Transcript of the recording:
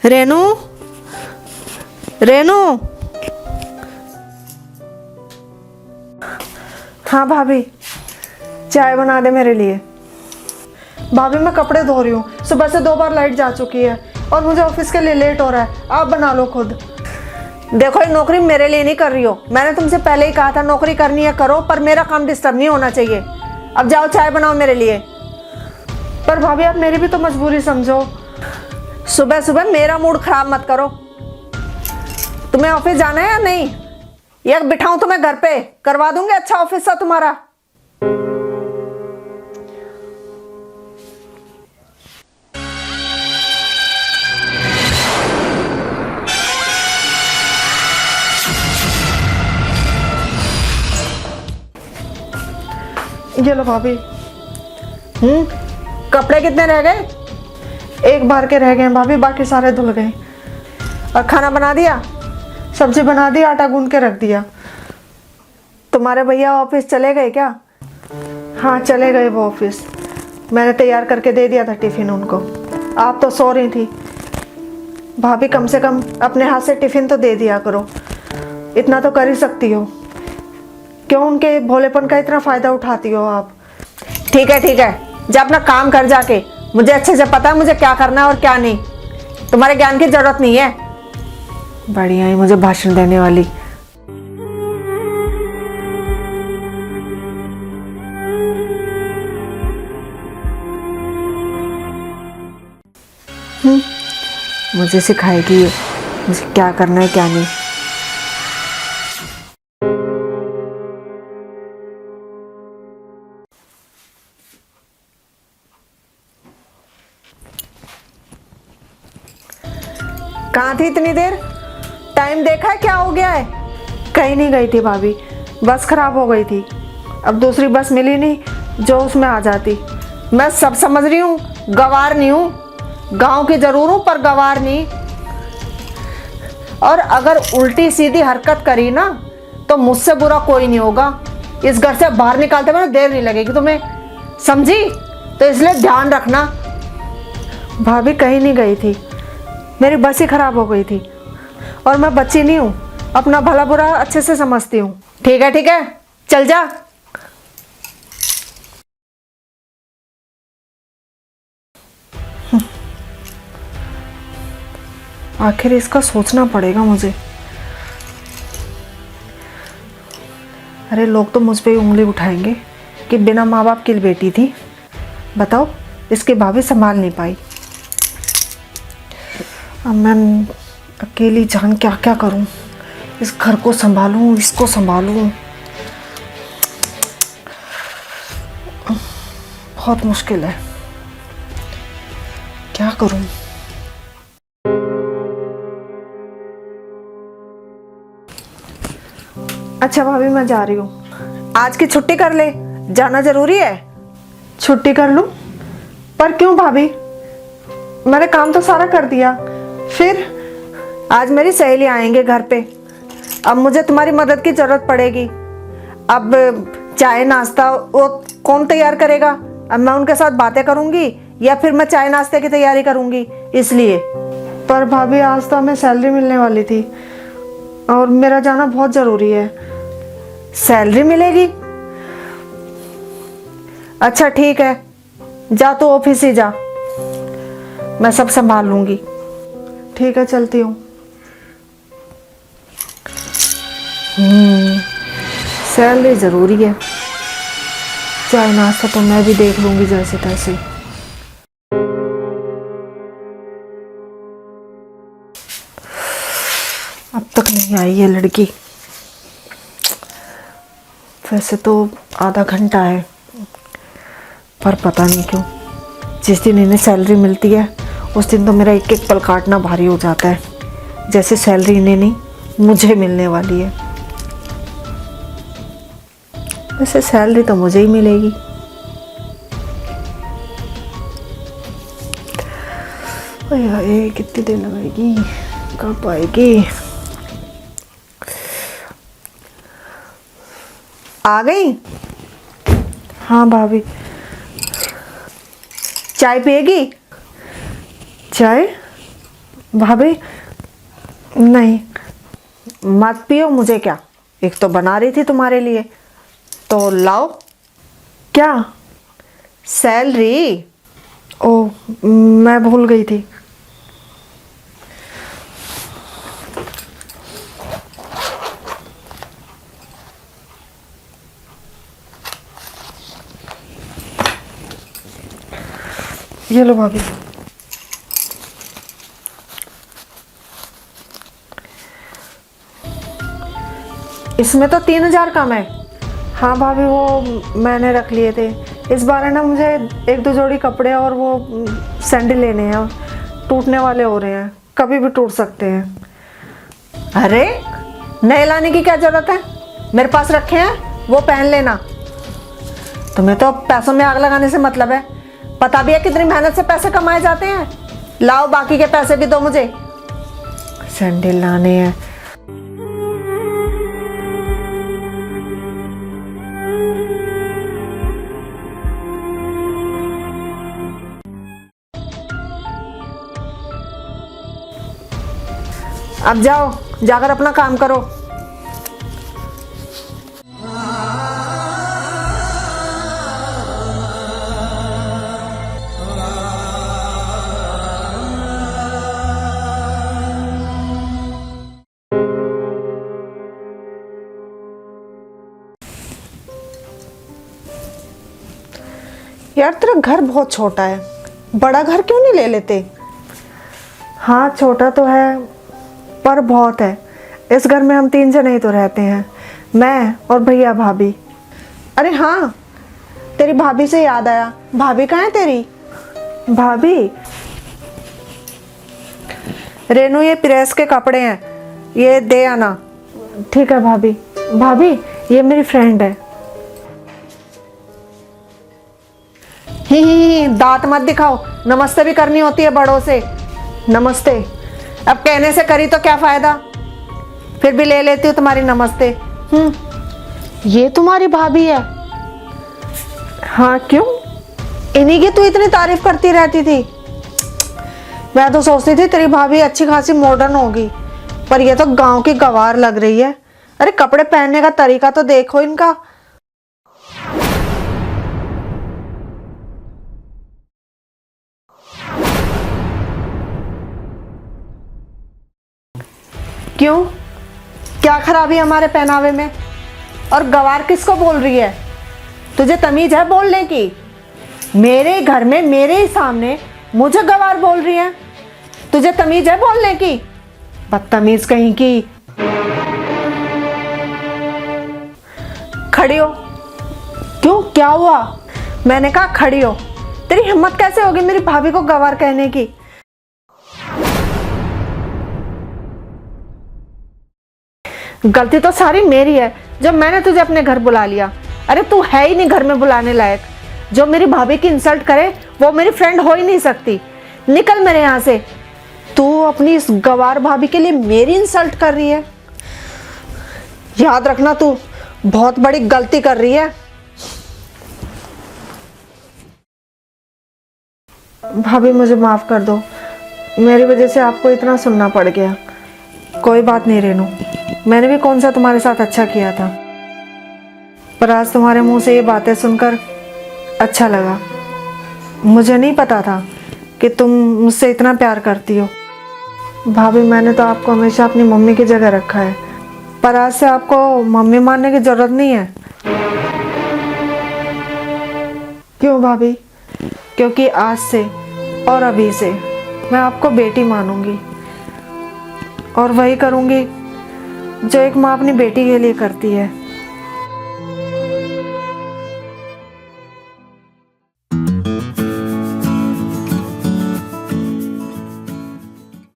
रेनू, रेनू। हाँ भाभी, चाय बना दे मेरे लिए। भाभी मैं कपड़े धो रही हूँ, सुबह से 2 बार लाइट जा चुकी है और मुझे ऑफिस के लिए लेट हो रहा है। आप बना लो खुद। देखो, ये नौकरी मेरे लिए नहीं कर रही हो। मैंने तुमसे पहले ही कहा था नौकरी करनी है करो, पर मेरा काम डिस्टर्ब नहीं होना चाहिए। अब जाओ चाय बनाओ मेरे लिए। पर भाभी आप मेरी भी तो मजबूरी समझो। सुबह सुबह मेरा मूड खराब मत करो। तुम्हें ऑफिस जाना है या नहीं? या बिठाऊं तुम्हें घर पे? करवा दूंगी अच्छा ऑफिस सा तुम्हारा। ये लो भाभी। कपड़े कितने रह गए? एक बार के रह गए भाभी, बाकी सारे धुल गए। और खाना बना दिया, सब्जी बना दी, आटा गूंद के रख दिया। तुम्हारे भैया ऑफिस चले गए क्या? हाँ चले गए वो ऑफिस। मैंने तैयार करके दे दिया था टिफिन उनको। आप तो सो रही थी। भाभी कम से कम अपने हाथ से टिफिन तो दे दिया करो, इतना तो कर ही सकती हो। क्यों उनके भोलेपन का इतना फायदा उठाती हो आप? ठीक है जा अपना काम कर जाके। मुझे अच्छे से पता है मुझे क्या करना है और क्या नहीं। तुम्हारे ज्ञान की जरूरत नहीं है। बढ़िया ही मुझे भाषण देने वाली। मुझे सिखाएगी मुझे क्या करना है क्या नहीं। कहाँ थी इतनी देर? टाइम देखा है क्या हो गया है? कहीं नहीं गई थी भाभी, बस खराब हो गई थी। अब दूसरी बस मिली नहीं जो उसमें आ जाती। मैं सब समझ रही हूँ, गवार नहीं हूँ। गांव की जरूर हूँ पर गवार नहीं। और अगर उल्टी सीधी हरकत करी ना तो मुझसे बुरा कोई नहीं होगा। इस घर से बाहर निकालते में देर नहीं लगेगी तुम्हें, समझी? तो इसलिए ध्यान रखना। भाभी कहीं नहीं गई थी, मेरी बस ही खराब हो गई थी। और मैं बच्ची नहीं हूँ, अपना भला बुरा अच्छे से समझती हूँ। ठीक है चल जा। आखिर इसका सोचना पड़ेगा मुझे। अरे लोग तो मुझ पे ही उंगली उठाएंगे कि बिना माँ बाप की बेटी थी। बताओ, इसकी भाभी संभाल नहीं पाई। अब मैं अकेली जान क्या क्या करूं? इस घर को संभालूं, इसको संभालूं, बहुत मुश्किल है। क्या करूं? अच्छा भाभी मैं जा रही हूँ। आज की छुट्टी कर ले, जाना जरूरी है। छुट्टी कर लूं? पर क्यों भाभी? मैंने काम तो सारा कर दिया। फिर आज मेरी सहेली आएंगे घर पे। अब मुझे तुम्हारी मदद की जरूरत पड़ेगी। अब चाय नाश्ता वो कौन तैयार करेगा? अब मैं उनके साथ बातें करूंगी या फिर मैं चाय नाश्ते की तैयारी करूंगी, इसलिए। पर भाभी आज तो हमें सैलरी मिलने वाली थी और मेरा जाना बहुत जरूरी है। सैलरी मिलेगी? अच्छा ठीक है, जा तो ऑफिस ही जा, मैं सब संभाल लूंगी। ठीक है चलती हूँ। सैलरी जरूरी है, चाय नाश्ता तो मैं भी देख लूंगी जैसे तैसे। अब तक नहीं आई ये लड़की। वैसे तो आधा घंटा है, पर पता नहीं क्यों जिस दिन इन्हें सैलरी मिलती है उस दिन तो मेरा एक एक पल काटना भारी हो जाता है, जैसे सैलरी इन्हें नहीं मुझे मिलने वाली है। वैसे सैलरी तो मुझे ही मिलेगी। अरे कितनी देर लगाएगी, कब आएगी? आ गई? हाँ भाभी। चाय पिएगी? चाय? भाभी नहीं, मत पियो, मुझे क्या, एक तो बना रही थी तुम्हारे लिए, तो लाओ। क्या? सैलरी? ओ, मैं भूल गई थी। ये लो भाभी। इसमें तो 3,000 कम है। हाँ भाभी, वो मैंने रख लिए थे। इस बार है ना, मुझे 1-2 जोड़ी कपड़े और वो सैंडल लेने हैं, टूटने वाले हो रहे हैं, कभी भी टूट सकते हैं। अरे नए लाने की क्या जरूरत है, मेरे पास रखे हैं, वो पहन लेना। तुम्हें तो पैसों में आग लगाने से मतलब है, पता भी है कितनी मेहनत से पैसे कमाए जाते हैं। लाओ, बाकी के पैसे भी दो मुझे, सैंडल लाने हैं। अब जाओ, जाकर अपना काम करो। यार तेरा घर बहुत छोटा है, बड़ा घर क्यों नहीं ले लेते? हाँ छोटा तो है, पर बहुत है। इस घर में हम 3 जने ही तो रहते हैं, मैं और भैया भाभी। अरे हाँ, तेरी भाभी से याद आया, भाभी कहाँ है तेरी? भाभी? रेनू, ये प्रेस के कपड़े हैं, ये दे आना। ठीक है भाभी। भाभी, ये मेरी फ्रेंड है। ही, दांत मत दिखाओ, नमस्ते भी करनी होती है बड़ों से। नमस्ते अब कहने से करी तो क्या फायदा, फिर भी ले लेती हूँ तुम्हारी नमस्ते। ये तुम्हारी भाभी है? हाँ क्यों, इन्हीं की तू इतनी तारीफ करती रहती थी। मैं तो सोचती थी तेरी भाभी अच्छी खासी मॉडर्न होगी, पर ये तो गांव की गवार लग रही है। अरे कपड़े पहनने का तरीका तो देखो इनका। क्यों, क्या खराबी है हमारे पहनावे में? और गवार किसको बोल रही है? तुझे तमीज है बोलने की? मेरे घर में मेरे ही सामने मुझे गवार बोल रही है, तुझे तमीज है बोलने की? बदतमीज कहीं की। खड़ी हो। क्यों, क्या हुआ? मैंने कहा खड़ी हो। तेरी हिम्मत कैसे होगी मेरी भाभी को गवार कहने की? गलती तो सारी मेरी है जब मैंने तुझे अपने घर बुला लिया। अरे तू है ही नहीं घर में बुलाने लायक, जो मेरी भाभी की इंसल्ट करे वो मेरी फ्रेंड हो ही नहीं सकती। निकल मेरे यहाँ से। तू अपनी इस गवार भाभी के लिए मेरी इंसल्ट कर रही है, याद रखना तू बहुत बड़ी गलती कर रही है। भाभी मुझे माफ कर दो, मेरी वजह से आपको इतना सुनना पड़ गया। कोई बात नहीं रेनू, मैंने भी कौन सा तुम्हारे साथ अच्छा किया था, पर आज तुम्हारे मुंह से ये बातें सुनकर अच्छा लगा। मुझे नहीं पता था कि तुम मुझसे इतना प्यार करती हो। भाभी मैंने तो आपको हमेशा अपनी मम्मी की जगह रखा है, पर आज से आपको मम्मी मानने की जरूरत नहीं है। क्यों भाभी? क्योंकि आज से और अभी से मैं आपको बेटी मानूंगी, और वही करूंगी जो एक माँ अपनी बेटी के लिए करती है।